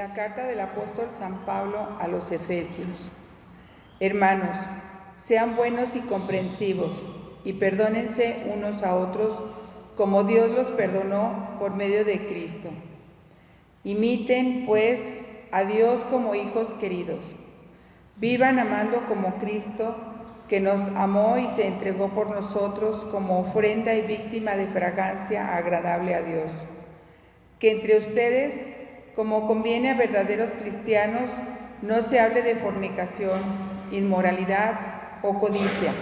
la carta del apóstol San Pablo a los Efesios. Hermanos, sean buenos y comprensivos, y perdónense unos a otros, como Dios los perdonó por medio de Cristo. Imiten, pues, a Dios como hijos queridos. Vivan amando como Cristo, que nos amó y se entregó por nosotros como ofrenda y víctima de fragancia agradable a Dios. Que entre ustedes, como conviene a verdaderos cristianos, no se hable de fornicación, inmoralidad o codicia,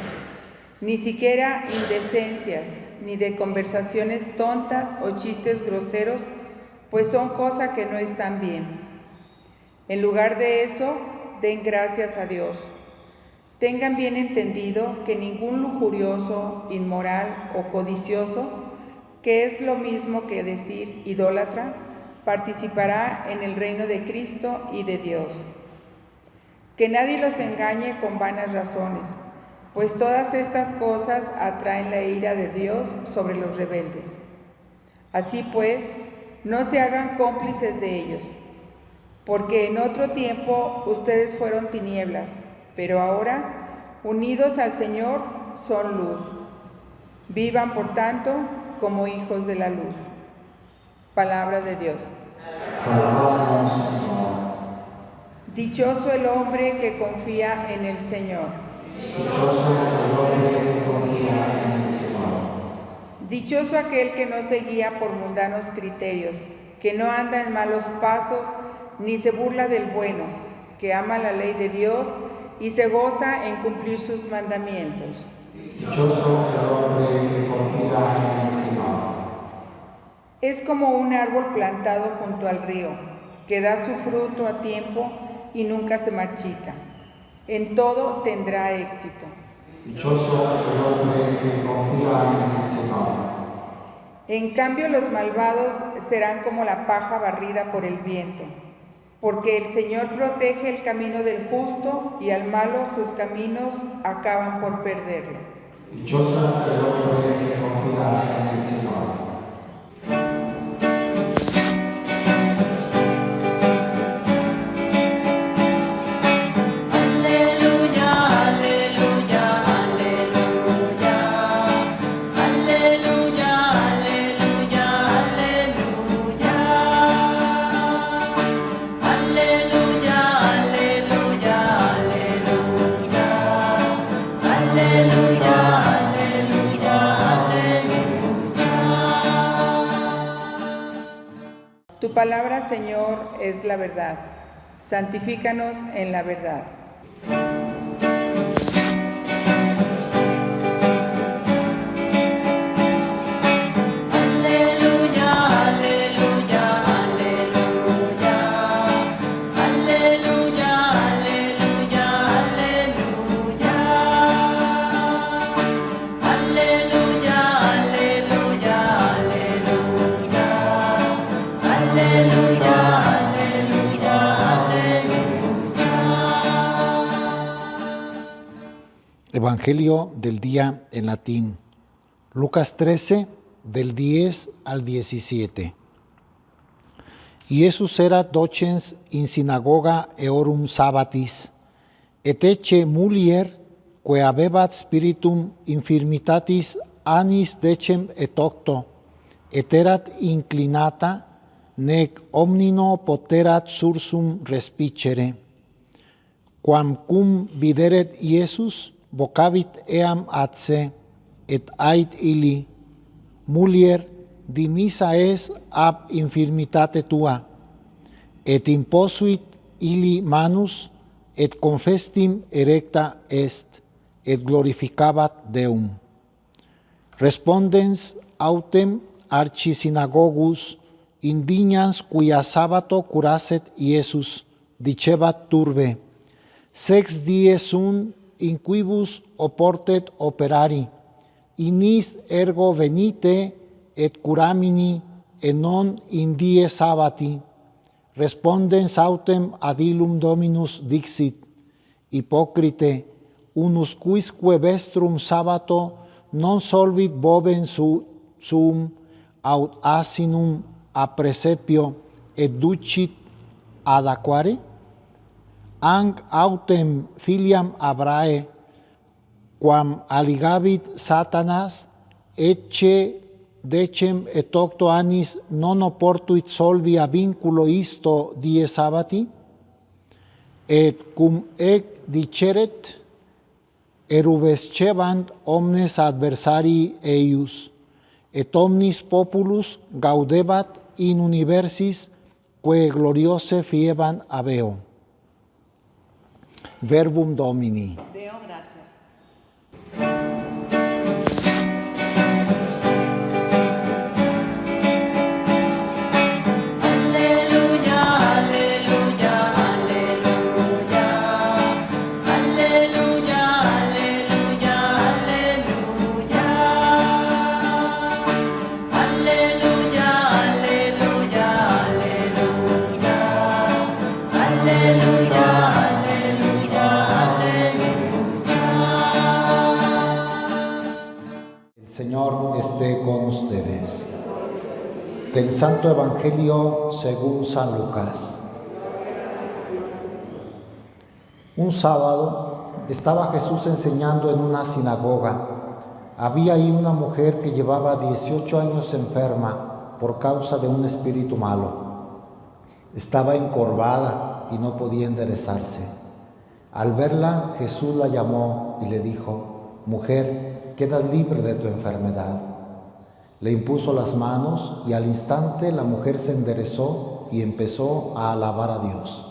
ni siquiera indecencias, ni de conversaciones tontas o chistes groseros, pues son cosas que no están bien. En lugar de eso, den gracias a Dios. Tengan bien entendido que ningún lujurioso, inmoral o codicioso, que es lo mismo que decir idólatra, participará en el reino de Cristo y de Dios. Que nadie los engañe con vanas razones, pues todas estas cosas atraen la ira de Dios sobre los rebeldes. Así pues, no se hagan cómplices de ellos, porque en otro tiempo ustedes fueron tinieblas, pero ahora, unidos al Señor, son luz. Vivan, por tanto, como hijos de la luz. Palabra de Dios. Dichoso el hombre que confía en el Señor. Dichoso el hombre que confía en el Señor. Dichoso aquel que no se guía por mundanos criterios, que no anda en malos pasos, ni se burla del bueno, que ama la ley de Dios y se goza en cumplir sus mandamientos. Dichoso el hombre que confía en el Señor. Es como un árbol plantado junto al río, que da su fruto a tiempo y nunca se marchita. En todo tendrá éxito. Dichoso el hombre que confía en el Señor. En cambio, los malvados serán como la paja barrida por el viento, porque el Señor protege el camino del justo y al malo sus caminos acaban por perderlo. Dichoso el hombre que confía en el Señor. Tu palabra, Señor, es la verdad. Santifícanos en la verdad. Evangelio del día en latín. Lucas 13, del 10 al 17. Iesus erat docens in synagoga eorum sabbatis, et ecce mulier, quae habebat spiritum infirmitatis annis decem et octo, et erat inclinata, nec omnino poterat sursum respicere. Quam cum videret Iesus, vocavit eam atse, et ait illi, mulier, dimissa es ab infirmitate tua, et imposuit illi manus, et confestim erecta est, et glorificabat Deum. Respondens autem archisinagogus, indignans quia sabbato curasset Iesus, dicebat turbe, sex dies sunt in quibus oportet operari, inis ergo venite et curamini, et non in die sabbati. Respondens autem ad illum Dominus dixit, hypocrite, unus quisque vestrum sabbato non solvit bovem suum aut asinum a praesepio, et ducit adaquare, ang autem filiam Abrae, quam aligabit Satanas, ecce decem et octo annis non oportuit solvi a vinculo isto die sabbati, et cum ec diceret, erubescebant omnes adversarii eius, et omnis populus gaudebat in universis quae gloriose fiebant habeo. Verbum Domini. Deo gracias. Señor esté con ustedes. Del Santo Evangelio según San Lucas. Un sábado estaba Jesús enseñando en una sinagoga. Había ahí una mujer que llevaba 18 años enferma por causa de un espíritu malo. Estaba encorvada y no podía enderezarse. Al verla, Jesús la llamó y le dijo: «Mujer, quedas libre de tu enfermedad». Le impuso las manos y al instante la mujer se enderezó y empezó a alabar a Dios.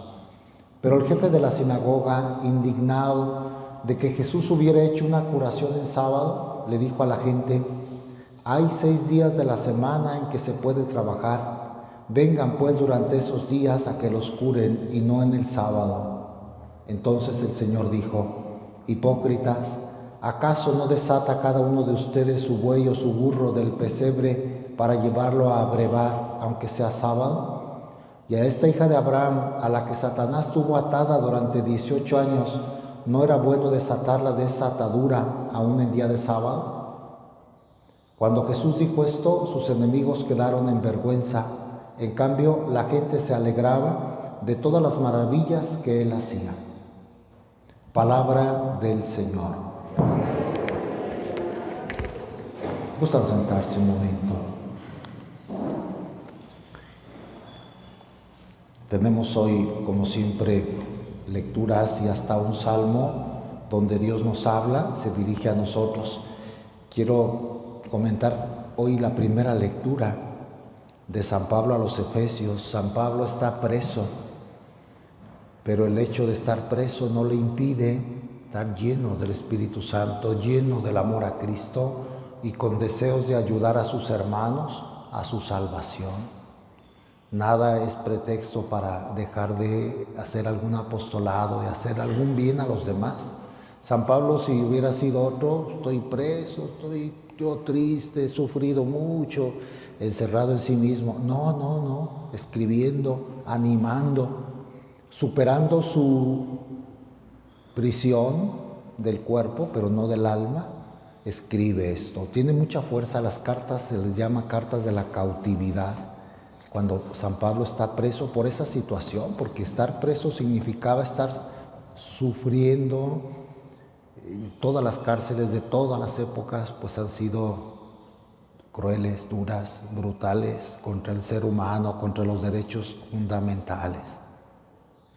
Pero el jefe de la sinagoga, indignado de que Jesús hubiera hecho una curación en sábado, le dijo a la gente: «Hay 6 días de la semana en que se puede trabajar. Vengan pues durante esos días a que los curen y no en el sábado». Entonces el Señor dijo: «Hipócritas, ¿acaso no desata cada uno de ustedes su buey o su burro del pesebre para llevarlo a brevar, aunque sea sábado? Y a esta hija de Abraham, a la que Satanás tuvo atada durante 18 años, ¿no era bueno desatarla de esa atadura aún en día de sábado?». Cuando Jesús dijo esto, sus enemigos quedaron en vergüenza. En cambio, la gente se alegraba de todas las maravillas que él hacía. Palabra del Señor. ¿Gustan sentarse un momento? Tenemos hoy, como siempre, lecturas y hasta un salmo donde Dios nos habla, se dirige a nosotros. Quiero comentar hoy la primera lectura de San Pablo a los Efesios. San Pablo está preso, pero el hecho de estar preso no le impide estar lleno del Espíritu Santo, lleno del amor a Cristo y con deseos de ayudar a sus hermanos a su salvación. Nada es pretexto para dejar de hacer algún apostolado, de hacer algún bien a los demás. San Pablo, si hubiera sido otro: estoy preso, estoy yo triste, he sufrido mucho, encerrado en sí mismo. No, escribiendo, animando, superando su prisión del cuerpo, pero no del alma, escribe esto. Tiene mucha fuerza. Las cartas se les llama cartas de la cautividad. Cuando San Pablo está preso por esa situación, porque estar preso significaba estar sufriendo. Todas las cárceles de todas las épocas pues han sido crueles, duras, brutales contra el ser humano, contra los derechos fundamentales.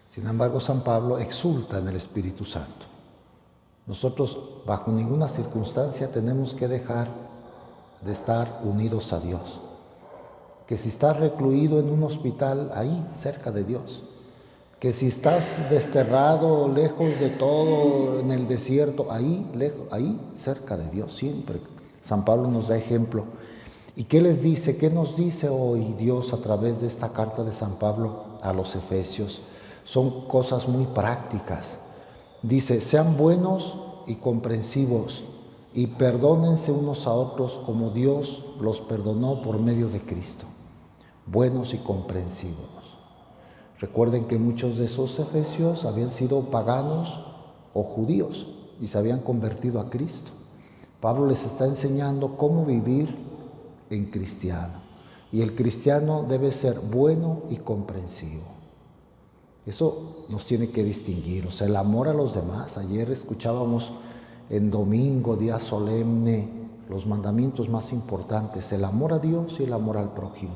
Sin embargo, San Pablo exulta en el Espíritu Santo. Nosotros bajo ninguna circunstancia tenemos que dejar de estar unidos a Dios. Que si estás recluido en un hospital, ahí, cerca de Dios. Que si estás desterrado, lejos de todo, en el desierto, ahí, lejos, ahí, cerca de Dios, siempre. San Pablo nos da ejemplo. ¿Y qué les dice? ¿Qué nos dice hoy Dios a través de esta carta de San Pablo a los Efesios? Son cosas muy prácticas. Dice: sean buenos y comprensivos y perdónense unos a otros como Dios los perdonó por medio de Cristo. Buenos y comprensivos. Recuerden que muchos de esos efesios habían sido paganos o judíos y se habían convertido a Cristo. Pablo les está enseñando cómo vivir en cristiano. Y el cristiano debe ser bueno y comprensivo. Eso nos tiene que distinguir, o sea, el amor a los demás. Ayer escuchábamos en domingo, día solemne, los mandamientos más importantes, el amor a Dios y el amor al prójimo.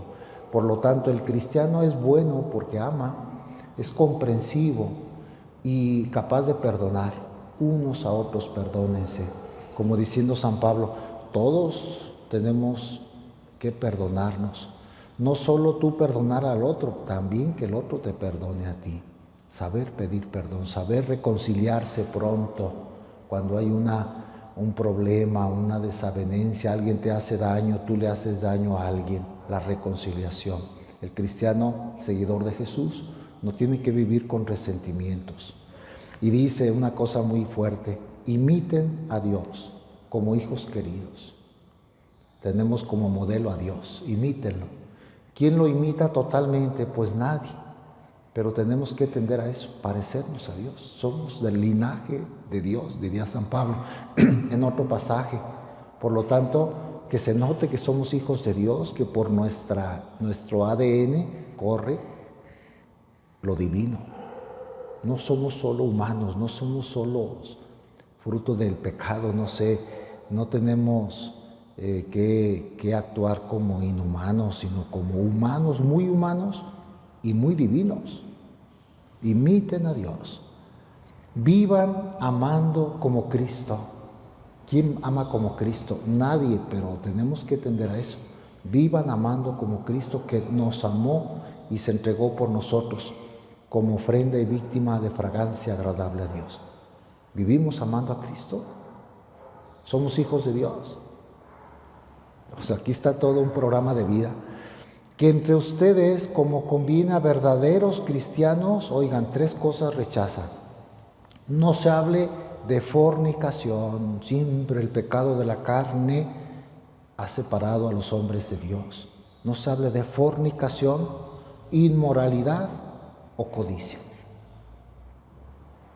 Por lo tanto, el cristiano es bueno porque ama, es comprensivo y capaz de perdonar. Unos a otros perdónense. Como diciendo San Pablo, todos tenemos que perdonarnos. No solo tú perdonar al otro, también que el otro te perdone a ti. Saber pedir perdón, saber reconciliarse pronto cuando hay un problema, una desavenencia, alguien te hace daño, tú le haces daño a alguien, la reconciliación. El cristiano, seguidor de Jesús, no tiene que vivir con resentimientos. Y dice una cosa muy fuerte: imiten a Dios como hijos queridos. Tenemos como modelo a Dios, imítenlo. ¿Quién lo imita totalmente? Pues nadie. Pero tenemos que tender a eso, parecernos a Dios. Somos del linaje de Dios, diría San Pablo en otro pasaje. Por lo tanto, que se note que somos hijos de Dios, que por nuestro ADN corre lo divino. No somos solo humanos, no somos solo fruto del pecado, no tenemos que actuar como inhumanos, sino como humanos y muy divinos. Imiten a Dios. Vivan amando como Cristo. ¿Quién ama como Cristo? Nadie, pero tenemos que tender a eso. Vivan amando como Cristo, que nos amó y se entregó por nosotros como ofrenda y víctima de fragancia agradable a Dios. ¿Vivimos amando a Cristo? ¿Somos hijos de Dios? O sea, aquí está todo un programa de vida. Que entre ustedes, como conviene a verdaderos cristianos, oigan, 3 cosas rechazan. No se hable de fornicación. Siempre el pecado de la carne ha separado a los hombres de Dios. No se hable de fornicación, inmoralidad o codicia.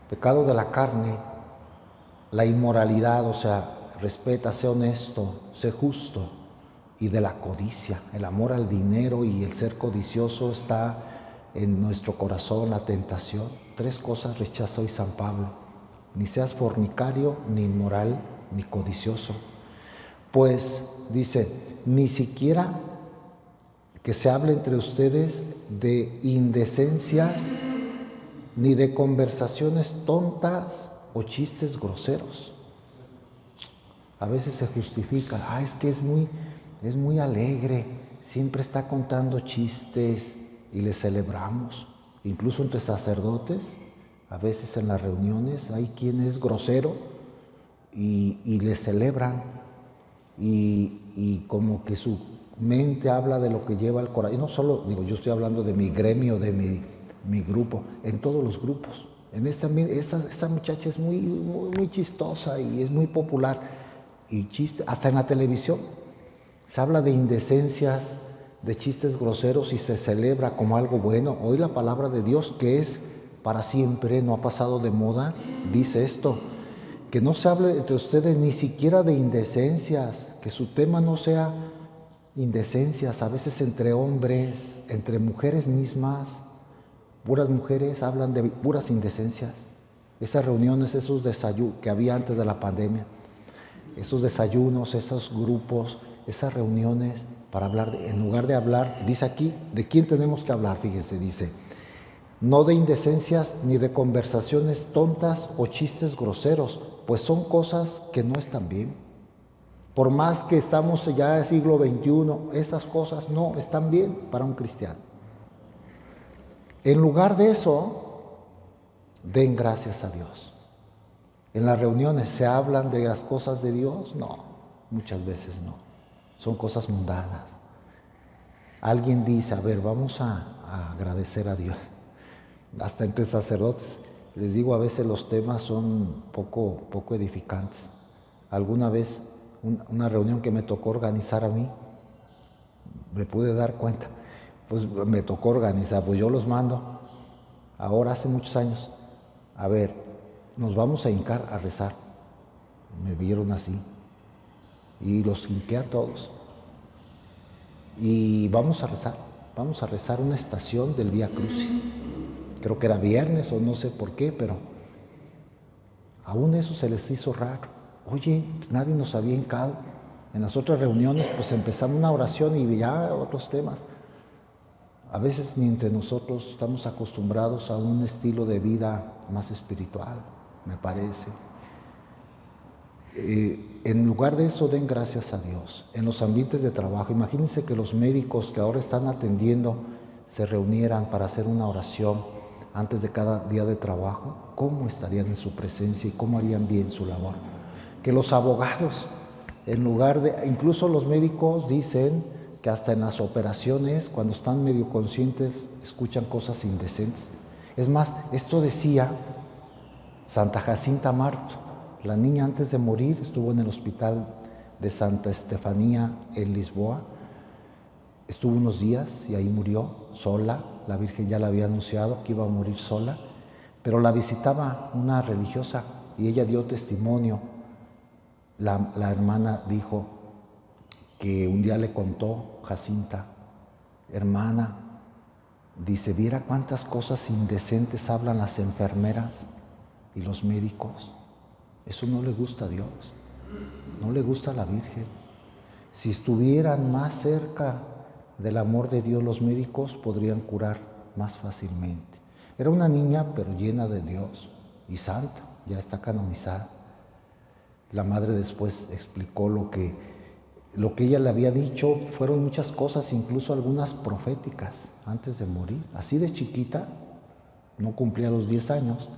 Pecado de la carne, la inmoralidad, o sea, respeta, sé honesto, sé justo. Y de la codicia, el amor al dinero y el ser codicioso está en nuestro corazón, la tentación. 3 cosas rechaza hoy San Pablo: ni seas fornicario, ni inmoral, ni codicioso. Pues dice, ni siquiera que se hable entre ustedes de indecencias, ni de conversaciones tontas o chistes groseros. A veces se justifica, es que es muy alegre, siempre está contando chistes y le celebramos. Incluso entre sacerdotes, a veces en las reuniones hay quien es grosero y le celebran y como que su mente habla de lo que lleva el corazón. Y no solo, yo estoy hablando de mi gremio, de mi grupo, en todos los grupos. En esta muchacha es muy chistosa y es muy popular. Y chiste, hasta en la televisión se habla de indecencias, de chistes groseros y se celebra como algo bueno. Hoy la palabra de Dios, que es para siempre, no ha pasado de moda, dice esto: que no se hable entre ustedes ni siquiera de indecencias, que su tema no sea indecencias. A veces entre hombres, entre mujeres mismas, puras mujeres hablan de puras indecencias. Esas reuniones, esos desayunos que había antes de la pandemia, esos desayunos, esos grupos, esas reuniones para hablar, en lugar de hablar, dice aquí, ¿de quién tenemos que hablar? Fíjense, dice, no de indecencias ni de conversaciones tontas o chistes groseros, pues son cosas que no están bien. Por más que estamos ya en el siglo XXI, esas cosas no están bien para un cristiano. En lugar de eso, den gracias a Dios. En las reuniones se hablan de las cosas de Dios, no, muchas veces no, son cosas mundanas. Alguien dice, vamos a agradecer a Dios. Hasta entre sacerdotes, les digo, a veces los temas son poco edificantes. Alguna vez, una reunión que me tocó organizar a mí, me pude dar cuenta, pues me tocó organizar, pues yo los mando, ahora hace muchos años, nos vamos a hincar a rezar. Me vieron así y los hinqué a todos. Y vamos a rezar una estación del Vía Crucis. creo que era viernes o no sé por qué, pero aún eso se les hizo raro. Oye, pues nadie nos había hincado. En las otras reuniones pues empezamos una oración y ya otros temas. A veces ni entre nosotros estamos acostumbrados a un estilo de vida más espiritual, me parece. En lugar de eso, den gracias a Dios. En los ambientes de trabajo, imagínense que los médicos que ahora están atendiendo se reunieran para hacer una oración antes de cada día de trabajo. ¿Cómo estarían en su presencia y cómo harían bien su labor? Que los abogados, en lugar de, incluso los médicos dicen que hasta en las operaciones, cuando están medio conscientes, escuchan cosas indecentes. Es más, esto decía Santa Jacinta Marto. La niña antes de morir estuvo en el hospital de Santa Estefanía en Lisboa. Estuvo unos días y ahí murió sola. La Virgen ya la había anunciado que iba a morir sola, pero la visitaba una religiosa y ella dio testimonio. La hermana dijo que un día le contó, Jacinta, hermana, dice, viera cuántas cosas indecentes hablan las enfermeras y los médicos. Eso no le gusta a Dios, no le gusta a la Virgen. Si estuvieran más cerca del amor de Dios, los médicos podrían curar más fácilmente. Era una niña, pero llena de Dios y santa, ya está canonizada. La madre después explicó lo que ella le había dicho. Fueron muchas cosas, incluso algunas proféticas, antes de morir. Así de chiquita, no cumplía los 10 años,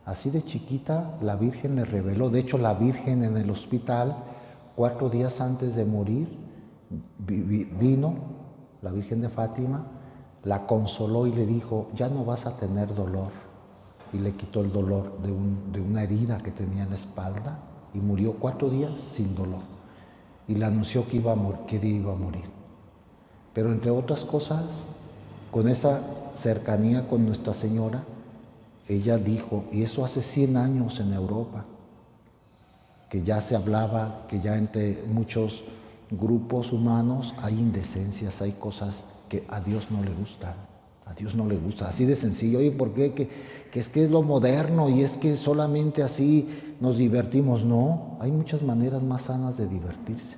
así de chiquita la Virgen le reveló. De hecho, la Virgen en el hospital, 4 días antes de morir, vino la Virgen de Fátima, la consoló y le dijo, ya no vas a tener dolor. Y le quitó el dolor de una herida que tenía en la espalda y murió 4 días sin dolor. Y le anunció que iba a morir. Pero entre otras cosas, con esa cercanía con Nuestra Señora, ella dijo, y eso hace 100 años en Europa, que ya se hablaba, que ya entre muchos grupos humanos hay indecencias, hay cosas que a Dios no le gustan. A Dios no le gusta, así de sencillo. Oye, ¿por qué? Que es lo moderno y es que solamente así nos divertimos. No, hay muchas maneras más sanas de divertirse.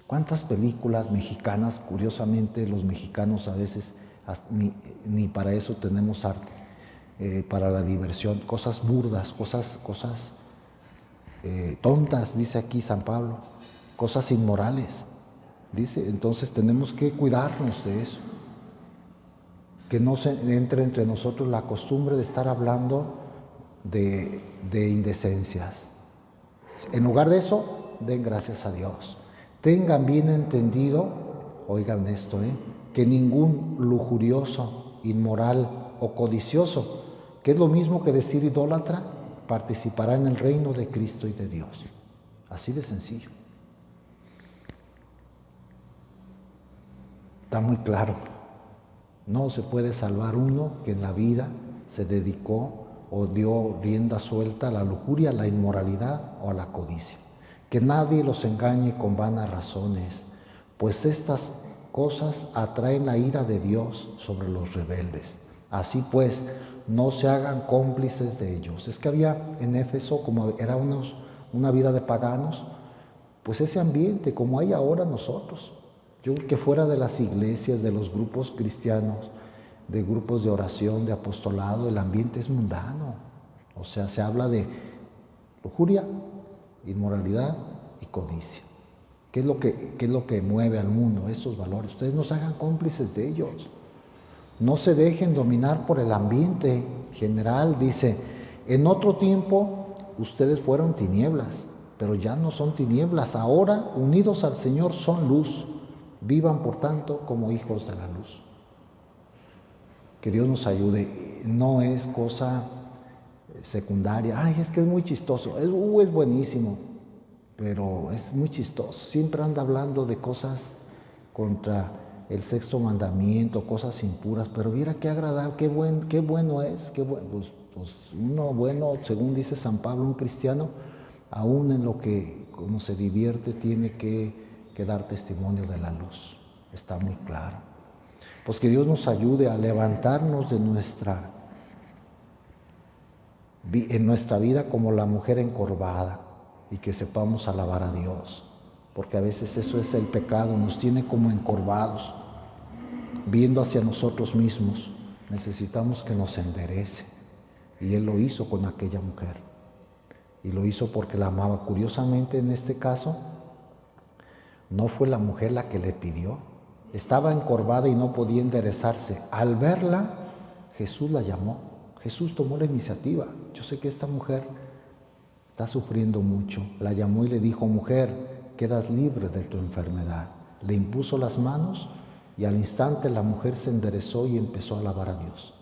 ¿Cuántas películas mexicanas? Curiosamente, los mexicanos a veces ni para eso tenemos arte, para la diversión. Cosas burdas, cosas tontas, dice aquí San Pablo, cosas inmorales, dice. Entonces tenemos que cuidarnos de eso. Que no se entre entre nosotros la costumbre de estar hablando de indecencias. En lugar de eso, den gracias a Dios. Tengan bien entendido, oigan esto, que ningún lujurioso, inmoral o codicioso, que es lo mismo que decir idólatra, participará en el reino de Cristo y de Dios. Así de sencillo. Está muy claro. No se puede salvar uno que en la vida se dedicó o dio rienda suelta a la lujuria, a la inmoralidad o a la codicia. Que nadie los engañe con vanas razones, pues estas cosas atraen la ira de Dios sobre los rebeldes. Así pues, no se hagan cómplices de ellos. Es que había en Éfeso, como era una vida de paganos, pues ese ambiente como hay ahora nosotros. Yo creo que fuera de las iglesias, de los grupos cristianos, de grupos de oración, de apostolado, el ambiente es mundano. O sea, se habla de lujuria, inmoralidad y codicia. ¿Qué es lo que mueve al mundo? Esos valores. Ustedes no se hagan cómplices de ellos. No se dejen dominar por el ambiente general. Dice, en otro tiempo ustedes fueron tinieblas, pero ya no son tinieblas. Ahora, unidos al Señor, son luz. Vivan, por tanto, como hijos de la luz. Que Dios nos ayude. No es cosa secundaria. Ay, es que es muy chistoso. Es buenísimo, pero es muy chistoso. Siempre anda hablando de cosas contra el 6º mandamiento, cosas impuras. Pero viera qué agradable, qué bueno es. Pues uno bueno, según dice San Pablo, un cristiano, aún en lo que como se divierte, tiene que dar testimonio de la luz. Está muy claro. Pues que Dios nos ayude a levantarnos de nuestra en nuestra vida como la mujer encorvada y que sepamos alabar a Dios, porque a veces eso es el pecado, nos tiene como encorvados, viendo hacia nosotros mismos. Necesitamos que nos enderece, y Él lo hizo con aquella mujer, y lo hizo porque la amaba. Curiosamente, en este caso, no fue la mujer la que le pidió, estaba encorvada y no podía enderezarse. Al verla, Jesús la llamó, Jesús tomó la iniciativa. Yo sé que esta mujer está sufriendo mucho. La llamó y le dijo: mujer, quedas libre de tu enfermedad. Le impuso las manos y al instante la mujer se enderezó y empezó a alabar a Dios.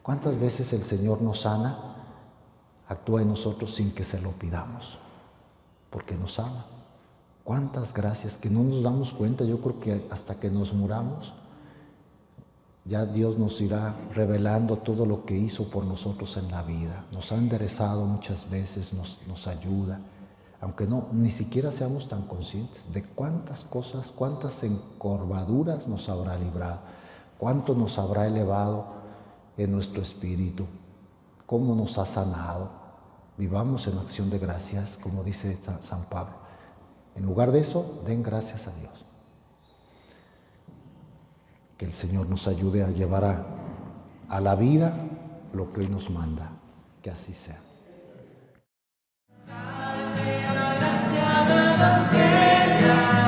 ¿Cuántas veces el Señor nos sana, actúa en nosotros sin que se lo pidamos? Porque nos ama. Cuántas gracias que no nos damos cuenta. Yo creo que hasta que nos muramos, ya Dios nos irá revelando todo lo que hizo por nosotros en la vida. Nos ha enderezado muchas veces, nos ayuda, aunque ni siquiera seamos tan conscientes de cuántas cosas, cuántas encorvaduras nos habrá librado, cuánto nos habrá elevado en nuestro espíritu, cómo nos ha sanado. Vivamos en acción de gracias, como dice San Pablo. En lugar de eso, den gracias a Dios. Que el Señor nos ayude a llevar a la vida lo que hoy nos manda. Que así sea. Salve, gracia, doncella.